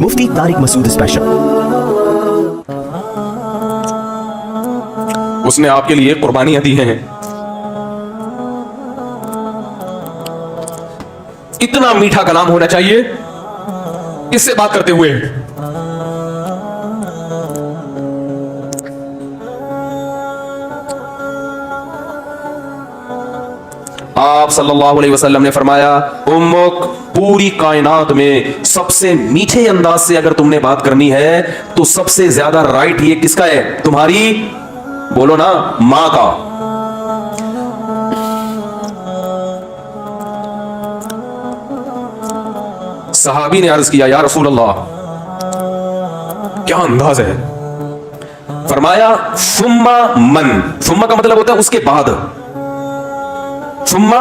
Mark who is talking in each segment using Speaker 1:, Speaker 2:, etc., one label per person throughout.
Speaker 1: मुफ्ती Tariq Masood special.
Speaker 2: उसने आपके लिए कुर्बानियां दी हैं। इतना मीठा कलाम होना चाहिए इससे बात करते हुए। आप सल्लल्लाहु अलैहि वसल्लम ने फरमाया, उम्मुक, पूरी कायनात में सबसे मीठे अंदाज से अगर तुमने बात करनी है तो सबसे ज्यादा राइट ये किसका है? तुम्हारी, बोलो ना, मां का। सहाबी ने अर्ज किया, या रसूल अल्लाह, क्या अंदाज है? फरमाया, सुम्मा मन। सुम्मा का मतलब होता है उसके बाद, सुम्मा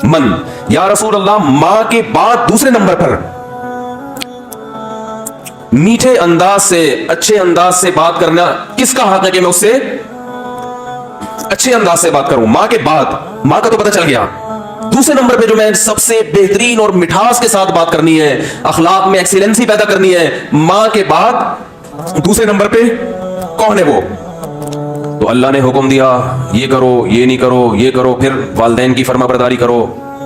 Speaker 2: मन। या रसूल अल्लाह, मां के बाद दूसरे नंबर पर मीठे अंदाज से, अच्छे अंदाज से बात करना किसका हक है कि मैं उससे अच्छे अंदाज से बात करूं? मां के बाद, मां का तो पता चल गया, दूसरे नंबर पे जो मैं सबसे बेहतरीन और मिठास के साथ बात करनी है, अखलाक में एक्सीलेंसी पैदा करनी है, मां के बाद दूसरे नंबर पे कौन है वो? तो अल्लाह ने हुक्म दिया, ये करो, ये नहीं करो, ये करो, फिर वालिदैन की फरमाबरदारी करो।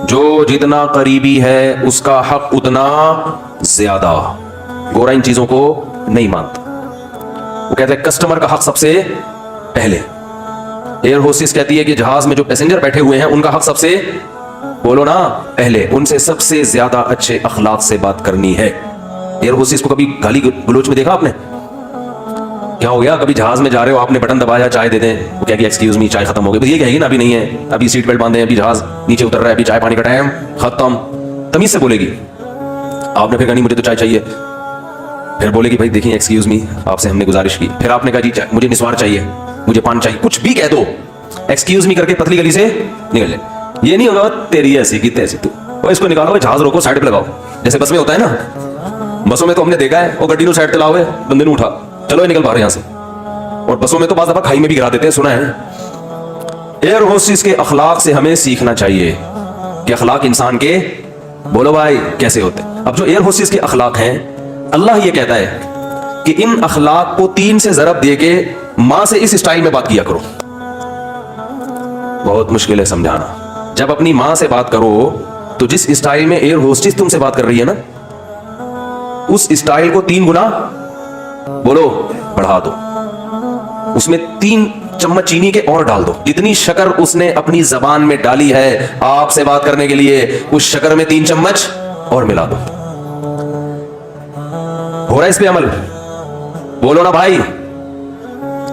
Speaker 2: जो जितना करीबी है उसका हक उतना ज्यादा। गोरा इन चीजों को नहीं मानता। वो कहते हैं कस्टमर का हक सबसे पहले। एयर होस्टेस कहती है कि जहाज में जो पैसेंजर बैठे हुए हैं उनका हक सबसे, बोलो ना, पहले। उनसे सबसे ज्यादा अच्छे अखलाक से बात करनी है। एयर होस्टेस को कभी गाली गलोच में देखा आपने? क्या हो गया? कभी जहाज में जा रहे हो, आपने बटन दबाया, चाय दे दें, वो कहेगी एक्सक्यूज मी, चाय खत्म हो गई। बस ये कहेगी ना, अभी नहीं है, अभी सीट बेल्ट बांधे हैं, अभी जहाज नीचे उतर रहा है, अभी चाय पानी का टाइम खत्म। तमीज से बोलेगी। आपने फिर कहा नहीं मुझे तो चाय चाहिए। फिर बोलेगी भाई देखिए एक्सक्यूज मी, आपसे हमने गुजारिश की। फिर आपने कहा जी मुझे निस्वार चाहिए, मुझे पान चाहिए, कुछ भी कह दो, एक्सक्यूज मी करके पतली गली से निकल जाए। ये नहीं होगा तेरी ऐसी की तैसी, तू और इसको निकालो, जहाज रोको, साइड पे लगाओ। जैसे बस में होता है ना, बसों में तो हमने देखा है, वो गड्डी को साइड पे लाओ, बंदे ने उठा, चलो निकल बाहर यहां से। और बसों में तो बाज़ दफा खाई में भी गिरा देते हैं, सुना है। एयर होस्टेस के अखलाक से हमें सीखना चाहिए कि अखलाक इंसान के, बोलो भाई, कैसे होते हैं। अब जो एयर होस्टेस के अखलाक हैं, अल्लाह ये कहता है कि इन अखलाक को 3 से ज़रब दे के मां से इस स्टाइल में बात किया करो। बहुत मुश्किल है समझाना। जब अपनी मां से बात करो तो जिस स्टाइल में एयर होस्टेस तुमसे बात कर रही है ना, उस स्टाइल को 3 गुना, बोलो, बढ़ा दो। उसमें 3 चम्मच चीनी के और डाल दो। जितनी शक्कर उसने अपनी जबान में डाली है आपसे बात करने के लिए, उस शक्कर में 3 चम्मच और मिला दो। हो रहा है इस पे अमल? बोलो ना भाई।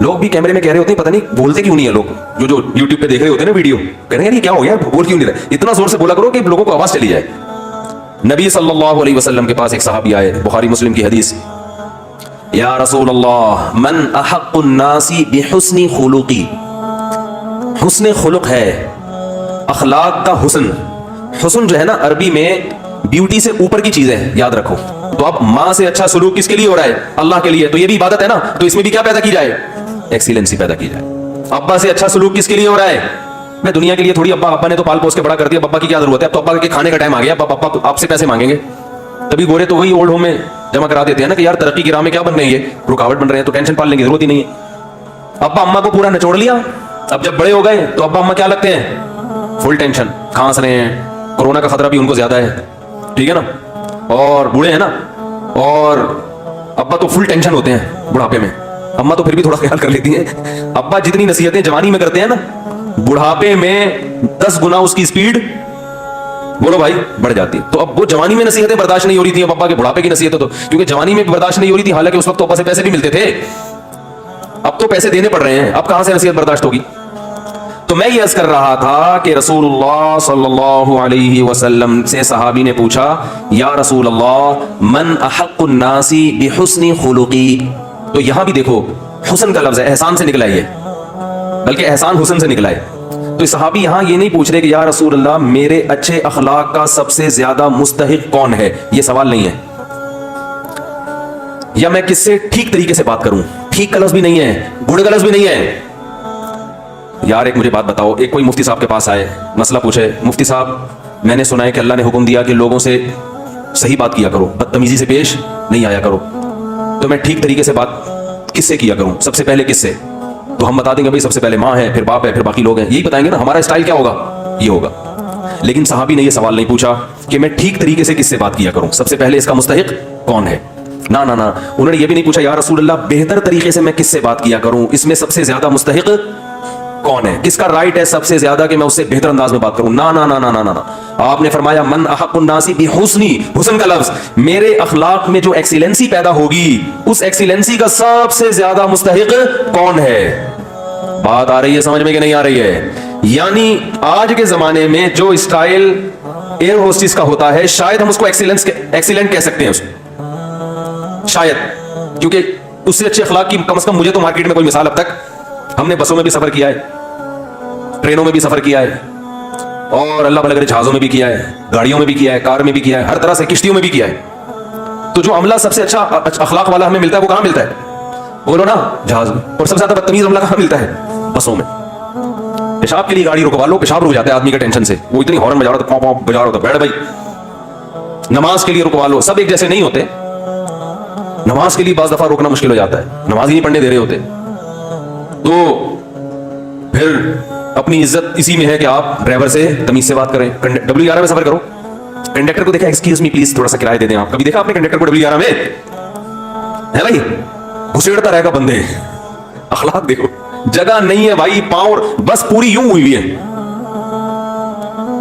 Speaker 2: लोग भी कैमरे में कह रहे होते हैं, पता नहीं बोलते क्यों नहीं है लोग, जो YouTube पे देख रहे होते हैं ना वीडियो, कह रहे हैं ये क्या हो गया, बोल क्यों नहीं रहे? इतना जोर से बोला करो कि लोगों को आवाज चली जाए। नबी सल्लल्लाहु अलैहि वसल्लम के पास एक सहाबी आए, बुखारी मुस्लिम की हदीस, या रसूल अल्लाह, मन अहक्कुन नासी बिहुस्नि खुलुकी। हुस्न खुलुक है अखलाक का हुस्न। हुस्न जो है ना, अरबी में ब्यूटी से ऊपर की चीज है, याद रखो। तो अब मां से अच्छा सलूक किसके लिए हो रहा है? अल्लाह के लिए। तो ये भी इबादत है ना, तो इसमें भी क्या पैदा की जाए? एक्सीलेंसी पैदा की जाए। अब्बा से अच्छा सलूक किसके लिए हो रहा है? मैं दुनिया के लिए थोड़ी, अब्बा ने तो पाल पोस के बड़ा कर दिया, अब्बा की क्या जरूरत है? अब तो अब्बा के खाने का टाइम आ गया, अब्बा आपसे पैसे मांगेंगे। तभी गोरे तो वही ओल्ड होम में जमा करा देते हैं ना कि यार तरक्की की राह में क्या बन रही है, रुकावट बन रहे हैं, तो टेंशन पालने की जरूरत ही नहीं है। अब्बा अम्मा को पूरा निचोड़ लिया, अब जब बड़े हो गए तो अब्बा अम्मा क्या लगते हैं? फुल टेंशन, खांस रहे हैं, कोरोना का खतरा भी उनको ज्यादा है, ठीक है ना, और बूढ़े हैं ना, और अब्बा तो फुल टेंशन होते हैं बुढ़ापे में। अम्मा तो फिर भी थोड़ा ख्याल कर लेती हैं। अब्बा जितनी नसीहतें जवानी में करते हैं ना, बुढ़ापे में 10 गुना उसकी स्पीड, बोलो भाई, बढ़ जाती है। तो अब वो जवानी में नसीहतें बर्दाश्त नहीं हो रही थी, अब अब्बा के बुढ़ापे की नसीहतें तो, क्योंकि जवानी में बर्दाश्त नहीं हो रही थी, हालांकि उस वक्त तो अब्बा से पैसे भी मिलते थे, अब तो पैसे देने पड़ रहे हैं, अब कहां से नसीहत बर्दाश्त होगी। तो मैं ये अर्ज कर रहा था कि रसूलुल्लाह सल्लल्लाहु अलैहि वसल्लम से सहाबी ने पूछा, या रसूल अल्लाह, मन अहक्कुन नासी बिहुस्नि खुलुकी। तो यहां भी देखो, हुस्न का लफ्ज है, एहसान से निकला है, बल्कि एहसान हुस्न से निकला है। तो सहाबी यहां ये नहीं पूछ रहे कि या रसूल अल्लाह, मेरे अच्छे अखलाक का सबसे ज्यादा मुस्तहिक कौन है, ये सवाल नहीं है, या मैं किससे ठीक तरीके से बात करूं। ठीक का लफ्ज भी नहीं है, बुरे का लफ्ज भी नहीं है। यार एक मुझे बात बताओ, एक कोई मुफ्ती साहब के पास आए, मसला पूछे, मुफ्ती साहब मैंने सुना है कि अल्लाह ने हुक्म दिया कि लोगों से صحیح بات کیا کرو, بدتمیزی سے پیش نہیں آیا کرو. تو میں ٹھیک طریقے سے بات کس سے کیا کروں؟ سب سے پہلے کس سے؟ تو ہم بتا دیں گے بھائی سب سے پہلے ماں ہے, پھر باپ ہے, پھر باقی لوگ ہیں, یہی بتائیں گے نا. ہمارا اسٹائل کیا ہوگا؟ یہ ہوگا. لیکن صحابی نے یہ سوال نہیں پوچھا کہ میں ٹھیک طریقے سے کس سے بات کیا کروں, سب سے پہلے اس کا مستحق کون ہے. نا نا نا, انہوں نے یہ بھی نہیں پوچھا یا رسول اللہ بہتر طریقے سے میں کس سے بات کیا کروں, اس میں سب سے زیادہ مستحق کون ہے, کس کا رائٹ ہے سب سے زیادہ کہ میں اس سے بہتر انداز میں بات کروں. نا نا نا نا نا نا, آپ نے فرمایا من احق الناس بحسنی, حسن کا لفظ, میرے اخلاق میں جو ایکسیلنسی پیدا ہوگی اس ایکسیلنسی کا سب سے زیادہ مستحق کون ہے. بات آ رہی ہے سمجھ میں کہ نہیں آ رہی ہے؟ یعنی آج کے زمانے میں جو اسٹائل ایئر ہوسٹس کا ہوتا ہے شاید ہم اس کو ایکسیلنٹ کہہ سکتے ہیں اس کو, شاید, کیونکہ اس سے اچھے اخلاق کی کم از کم مجھے تو مارکیٹ میں کوئی مثال اب تک, ہم نے بسوں میں بھی سفر کیا ہے, ٹرینوں میں بھی سفر کیا ہے, اور اللہ بھلا کرے جہازوں میں بھی کیا ہے, گاڑیوں میں بھی کیا ہے, کار میں بھی کیا ہے, ہر طرح سے کشتیوں میں بھی کیا ہے. تو جو عملہ سب سے اچھا اخلاق والا ہمیں ملتا ہے وہ کہاں ملتا ہے؟ بولو نا, جہاز میں. اور سب سے زیادہ بدتمیز عملہ کہاں ملتا ہے؟ بسوں میں. پیشاب کے لیے گاڑی رکوا لو, پیشاب رک جاتا ہے آدمی کا ٹینشن سے, وہ اتنی ہارن بجا رہا تھا, پاپ بجا رہا تھا, بیٹھ بھائی. نماز کے لیے رکوا لو, سب ایک جیسے نہیں ہوتے. نماز کے لیے بعض دفعہ روکنا مشکل ہو جاتا ہے, نماز ہی نہیں پڑھنے دے رہے ہوتے. تو پھر اپنی عزت اسی میں ہے کہ آپ ڈرائیور سے تمیز سے بات کریں. W11 میں سفر کرو, کنڈکٹر کو دیکھا ایکسکیوز می پلیز تھوڑا سا کرایہ دے دیں آپ, کبھی دیکھا آپ نے کنڈکٹر کو W11 میں؟ ہے بھائی, گھسیڑتا رہے گا بندے. اخلاق دیکھو, جگہ نہیں ہے بھائی, پاؤں بس پوری یوں ہوئی ہے,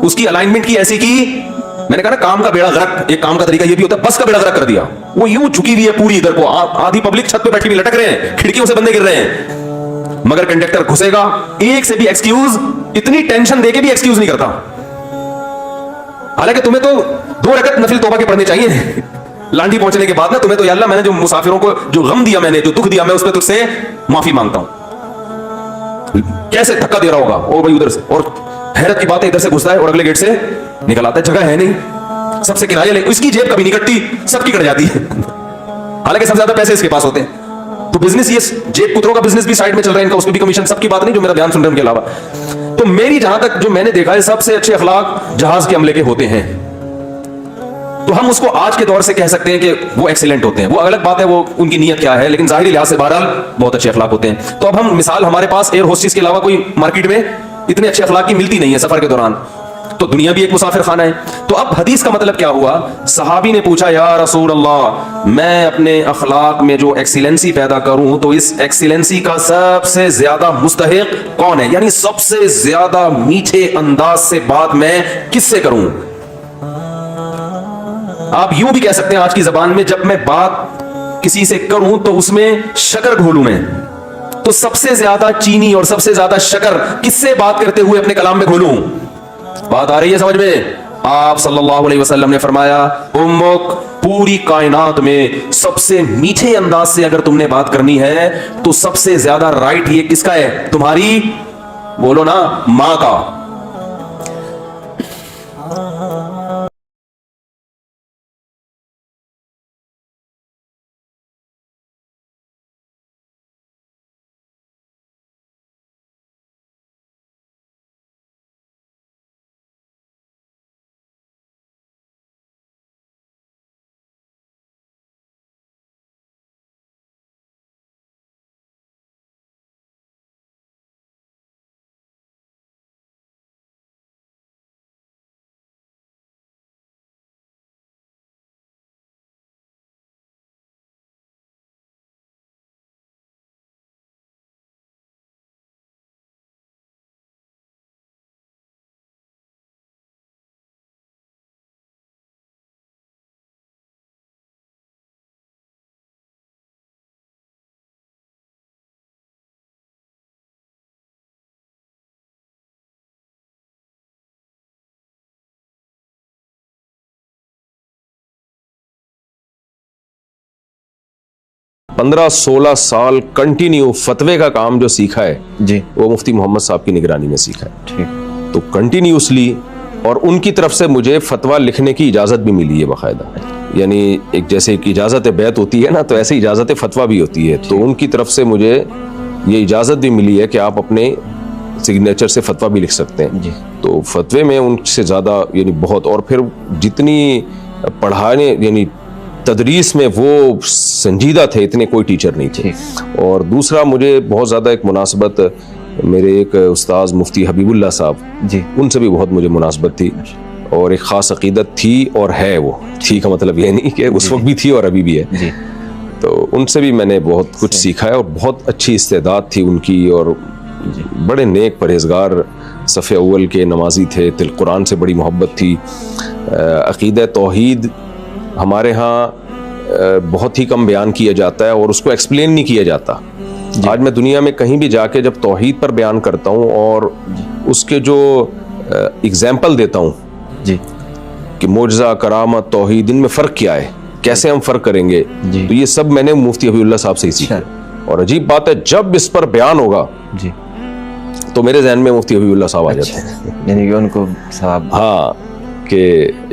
Speaker 2: اس کی الائنمنٹ کی ایسی کی, میں نے کہا نا کام کا بیڑا غرق, ایک کام کا طریقہ یہ بھی ہوتا ہے, بس کا بیڑا غرق کر دیا. وہ یوں جھکی ہوئی ہے پوری ادھر کو, آدھی پبلک چھت پہ بیٹھی ہوئی لٹک رہے ہیں, کھڑکیوں سے بندے گر رہے ہیں, مگر کنڈکٹر گھسے گا ایک سے بھی ایکسکیوز, اتنی ٹینشن دے کے بھی ایکسکیوز نہیں کرتا. حالانکہ تمہیں تو 2 رکعت نفل توبہ کے پڑھنے چاہیے لانڈی پہنچنے کے بعد نا. تمہیں تو یا اللہ میں نے جو مسافروں کو جو غم دیا, میں نے جو دکھ دیا, میں اس پہ تجھ سے معافی مانگتا ہوں. کیسے دھکا دے رہا ہوگا او بھائی ادھر سے, اور حیرت کی بات ہے ادھر سے گھستا ہے اور اگلے گیٹ سے نکل آتا ہے, جگہ ہے نہیں, سب سے کرایہ لے, اس کی جیب کبھی نہیں کٹتی, سب کی کٹ جاتی ہے, حالانکہ سب سے زیادہ پیسے اس کے پاس ہوتے ہیں. تو بزنس, یہ جیب پتروں کا بزنس بھی سائڈ میں چل رہا ہے ان کا, اس پہ بھی کمیشن, سب کی بات نہیں جو میرا بیان سن رہے ہیں ان کے علاوہ. تو میری جہاں تک جو میں نے دیکھا ہے سب سے اچھے اخلاق جہاز کے عملے کے ہوتے ہیں. تو ہم اس کو آج کے دور سے کہہ سکتے ہیں کہ وہ ایکسیلنٹ ہوتے ہیں. وہ الگ بات ہے وہ ان کی نیت کیا ہے, لیکن ظاہری لحاظ سے بہرحال بہت اچھے اخلاق ہوتے ہیں. تو اب ہم مثال, ہمارے پاس ایئر ہوسٹس کے علاوہ کوئی مارکیٹ میں اتنے اچھے اخلاق کی ملتی نہیں ہے سفر کے دوران, تو دنیا بھی ایک مسافر خانہ ہے. تو اب حدیث کا مطلب کیا ہوا؟ صحابی نے پوچھا یا رسول اللہ میں اپنے اخلاق میں جو ایکسیلنسی پیدا کروں تو اس ایکسیلنسی کا سب سے زیادہ مستحق کون ہے, یعنی سب سے زیادہ میٹھے انداز سے بات میں کس سے کروں. آپ یوں بھی کہہ سکتے ہیں آج کی زبان میں, جب میں بات کسی سے کروں تو اس میں شکر گھولوں میں, تو سب سے زیادہ چینی اور سب سے زیادہ شکر کس سے بات کرتے ہوئے اپنے کلام میں گھولوں. بات آ رہی ہے سمجھ میں؟ آپ صلی اللہ علیہ وسلم نے فرمایا امک, پوری کائنات میں سب سے میٹھے انداز سے اگر تم نے بات کرنی ہے تو سب سے زیادہ رائٹ یہ کس کا ہے؟ تمہاری, بولو نا, ماں کا.
Speaker 1: پندرہ 16 سال کنٹینیو فتوے کا کام جو سیکھا ہے جی, وہ مفتی محمد صاحب کی نگرانی میں سیکھا ہے. تو کنٹینیوسلی, اور ان کی طرف سے مجھے فتویٰ لکھنے کی اجازت بھی ملی ہے باقاعدہ. یعنی ایک جیسے کہ اجازت بیعت ہوتی ہے نا, تو ایسے اجازت فتویٰ بھی ہوتی ہے. تو ان کی طرف سے مجھے یہ اجازت بھی ملی ہے کہ آپ اپنے سگنیچر سے فتویٰ بھی لکھ سکتے ہیں جی. تو فتوے میں ان سے زیادہ یعنی بہت, اور پھر جتنی पढ़ाने यानी तदरीस में वो संजीदा थे, इतने कोई टीचर नहीं थे। और दूसरा मुझे बहुत ज़्यादा एक मुनासबत मेरे एक उस्ताद मुफ्ती हबीबुल्लाह साहब
Speaker 3: जी,
Speaker 1: उनसे भी बहुत मुझे मुनासबत थी और एक ख़ास अक़ीदत थी और है। वो थी का मतलब ये नहीं कि उस वक्त भी थी और अभी भी है।
Speaker 3: जी,
Speaker 1: तो उनसे भी मैंने बहुत कुछ सीखा है और बहुत अच्छी इस्तेदाद थी उनकी और बड़े नेक परहेजगार सफ़े अव्वल के नमाजी थे, तिल कुरान से बड़ी मोहब्बत थी। अक़ीदा तौहीद हमारे यहाँ बहुत ही कम बयान किया जाता है और उसको एक्सप्लेन नहीं किया जाता। आज मैं दुनिया में कहीं भी जाके जब तौहीद पर बयान करता हूँ और उसके जो एग्जाम्पल देता हूँ
Speaker 3: जी,
Speaker 1: कि मोजज़ा, करामत, तौहीद, इनमें फ़र्क क्या है, कैसे हम फ़र्क करेंगे, तो ये सब मैंने मुफ्ती हबीबुल्लाह साहब से ही सीखा। और अजीब बात है, जब इस पर बयान होगा
Speaker 3: जी,
Speaker 1: तो मेरे जहन में मुफ्ती हबीबुल्लाह साहब आ जाते हैं।
Speaker 3: यानी कि उनको सवाब।
Speaker 1: हाँ, कि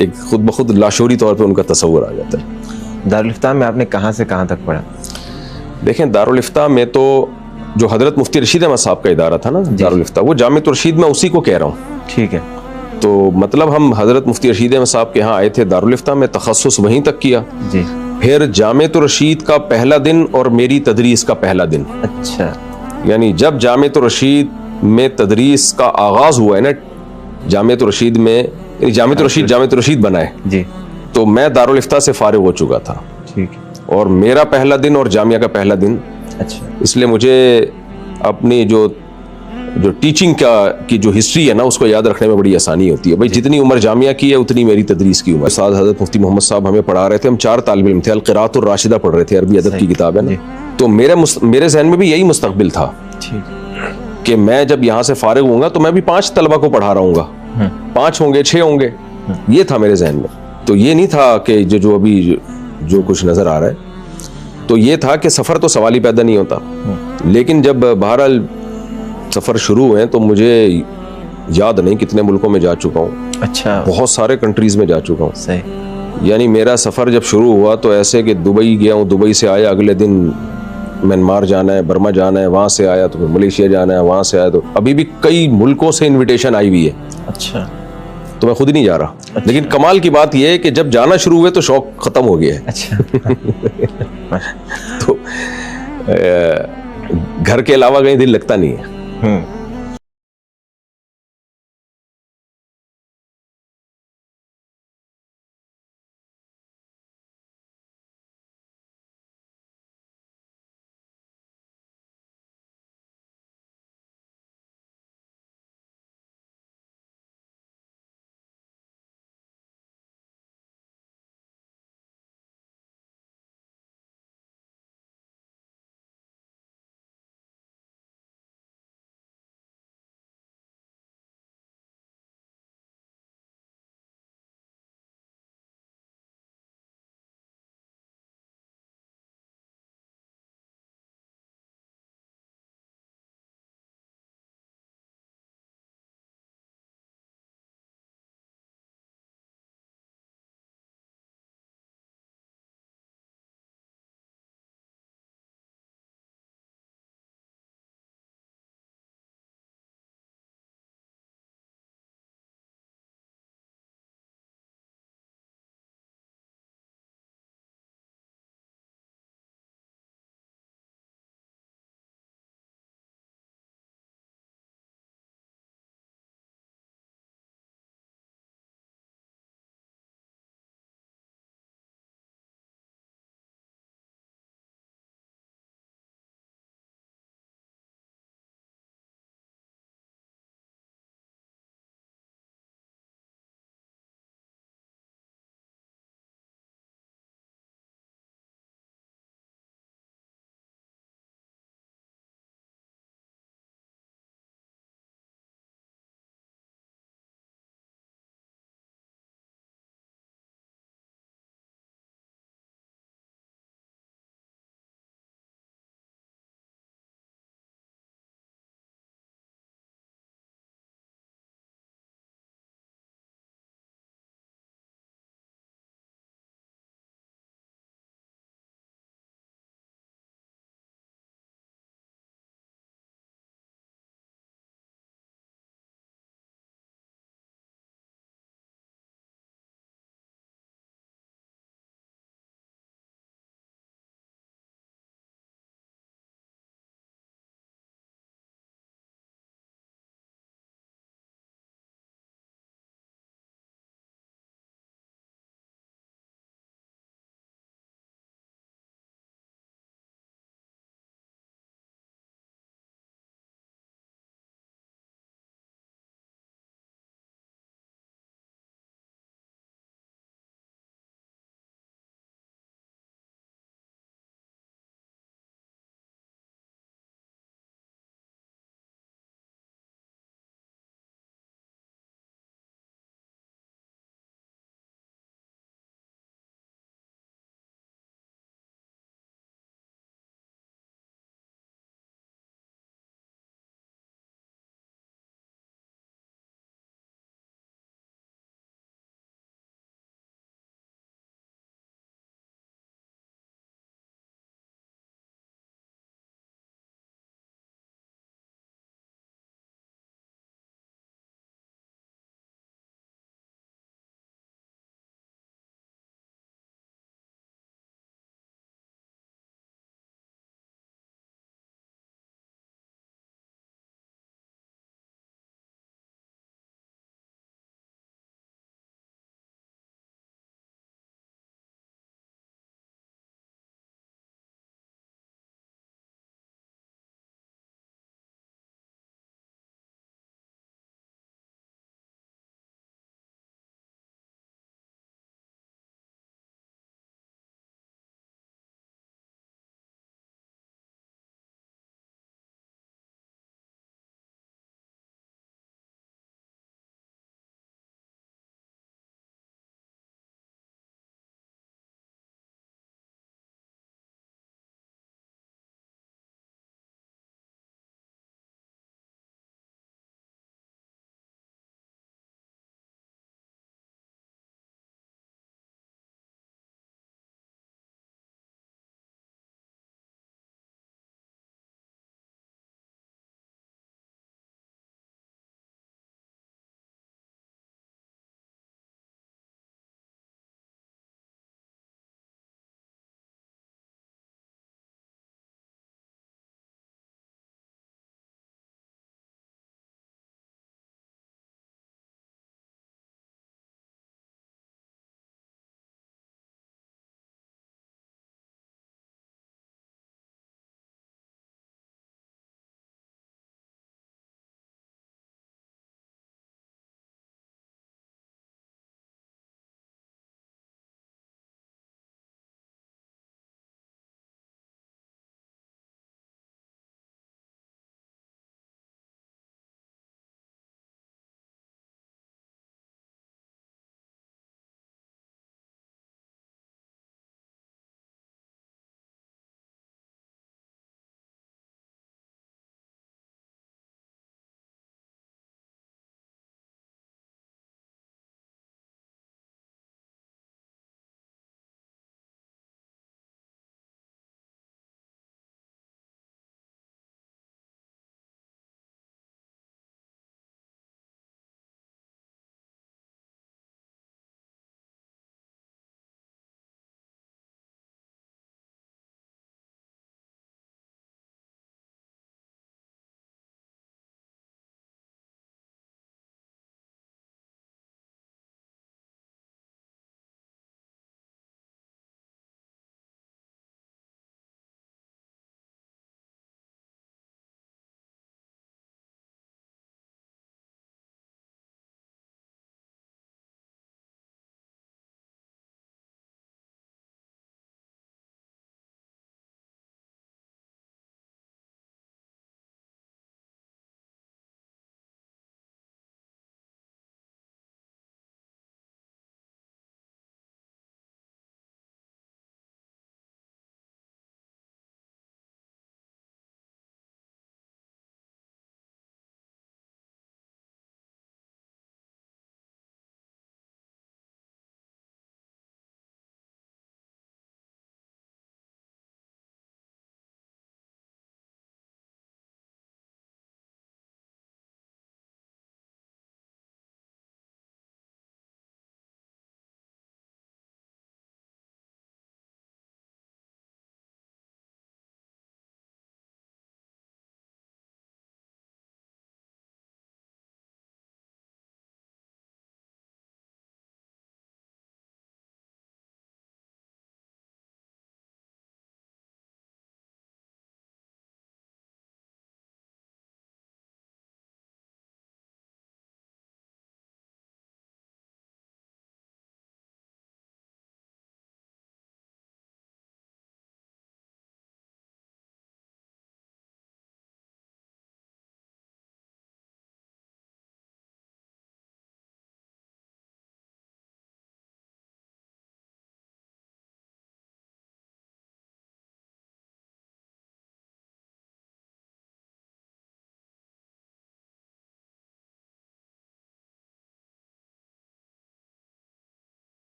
Speaker 1: एक खुद ब खुद लाशोरी तौर पे उनका तस्वुर आ जाता है।
Speaker 3: दारुल इफ्ता में आपने कहाँ से कहाँ तक पढ़ा?
Speaker 1: देखें, दारुल इफ्ता में तो जो हज़रत मुफ्ती रशीद अहमद साहब का इदारा था ना दारुल इफ्ता, वो जामिअत रशीद में उसी को कह रहा हूँ।
Speaker 3: ठीक है,
Speaker 1: तो मतलब हम हज़रत मुफ्ती रशीद अहमद साहब के यहाँ आए थे दारुल इफ्ता में, तखस्सुस वहीं तक किया।
Speaker 3: जी,
Speaker 1: फिर जामिअत रशीद का पहला दिन और मेरी तदरीस का पहला दिन,
Speaker 3: अच्छा,
Speaker 1: यानी जब जामिअत रशीद में तदरीस का आगाज़ हुआ है ना, जामिअत रशीद में जामिअत रशीद बना है,
Speaker 3: जी,
Speaker 1: तो मैं दारुल इफ्ता से फारिग हो चुका था
Speaker 3: ठीक है,
Speaker 1: और मेरा पहला दिन और जामिया का पहला दिन।
Speaker 3: अच्छा,
Speaker 1: इसलिए मुझे अपनी जो टीचिंग की जो हिस्ट्री है ना, उसको याद रखने में बड़ी आसानी होती है। भाई जितनी उम्र जामिया की है उतनी मेरी तदरीस की उम्र। उस्ताद हज़रत मुफ्ती मोहम्मद साहब हमें पढ़ा रहे थे, हम 4 तालिब इल्म थे, अल क़िराअत और राशिदा पढ़ रहे थे, अरबी अदब की किताब है ना। तो मेरे जहन में भी यही मुस्तक़बिल था
Speaker 3: ठीक,
Speaker 1: कि मैं जब यहाँ से फारिग होऊंगा तो मैं भी 5 तलबा को पढ़ा रहा हूँगा, 5 होंगे, 6 होंगे, ये था मेरे जहन में। तो ये नहीं था कि जो अभी जो कुछ नज़र आ रहा है, तो ये था कि सफ़र तो सवाल ही पैदा नहीं होता। लेकिन जब बहरहाल सफ़र शुरू हुए तो मुझे याद नहीं कितने मुल्कों में जा चुका हूँ,
Speaker 3: अच्छा,
Speaker 1: बहुत सारे कंट्रीज़ में जा चुका हूँ।
Speaker 3: सही,
Speaker 1: यानी मेरा सफ़र जब शुरू हुआ तो ऐसे कि दुबई गया हूँ, दुबई से आया, अगले दिन म्यांमार जाना है, बर्मा जाना है, वहाँ से आया तो फिर मलेशिया जाना है, वहाँ से आया तो अभी भी कई मुल्कों से इन्विटेशन आई हुई है,
Speaker 3: अच्छा,
Speaker 1: तो मैं खुद ही नहीं जा रहा। लेकिन कमाल की बात यह है कि जब जाना शुरू हुए तो शौक ख़त्म हो गया है।
Speaker 3: अच्छा,
Speaker 1: तो घर के अलावा कहीं दिल लगता नहीं है।
Speaker 3: हम्म,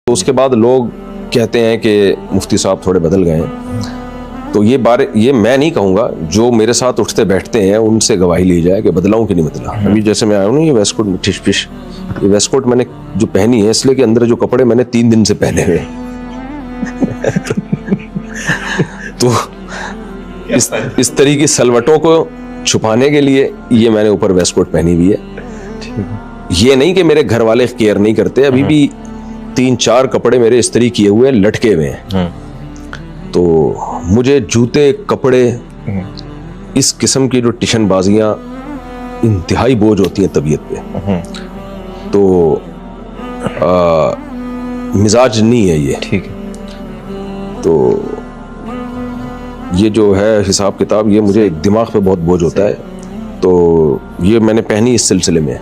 Speaker 1: تو اس کے بعد لوگ کہتے ہیں کہ مفتی صاحب تھوڑے بدل گئے ہیں. تو یہ میں نہیں کہوں گا, جو میرے ساتھ اٹھتے بیٹھتے ہیں ان سے گواہی لی جائے کہ بدلا ہوں کہ نہیں بدلا. ابھی جیسے میں آیا ہوں نا, یہ ویسٹ کوٹ ٹھش پش, یہ ویسٹ کوٹ میں نے جو پہنی ہے اس لیے کہ اندر جو کپڑے میں نے 3 دن سے پہنے ہوئے, تو اس طرح کی سلوٹوں کو چھپانے کے لیے یہ میں نے اوپر ویسٹ کوٹ پہنی ہوئی ہے. یہ نہیں کہ میرے گھر والے کیئر نہیں کرتے, ابھی بھی 3-4 کپڑے میرے استری کیے ہوئے لٹکے ہوئے ہیں. تو مجھے جوتے, کپڑے, اس قسم کی جو ٹیشن بازیاں انتہائی بوجھ ہوتی ہیں طبیعت پہ, تو مزاج نہیں ہے یہ.
Speaker 3: ٹھیک ہے.
Speaker 1: تو یہ جو ہے حساب کتاب, یہ مجھے دماغ پہ بہت بوجھ ہوتا ہے, تو یہ میں نے پہنی اس سلسلے میں.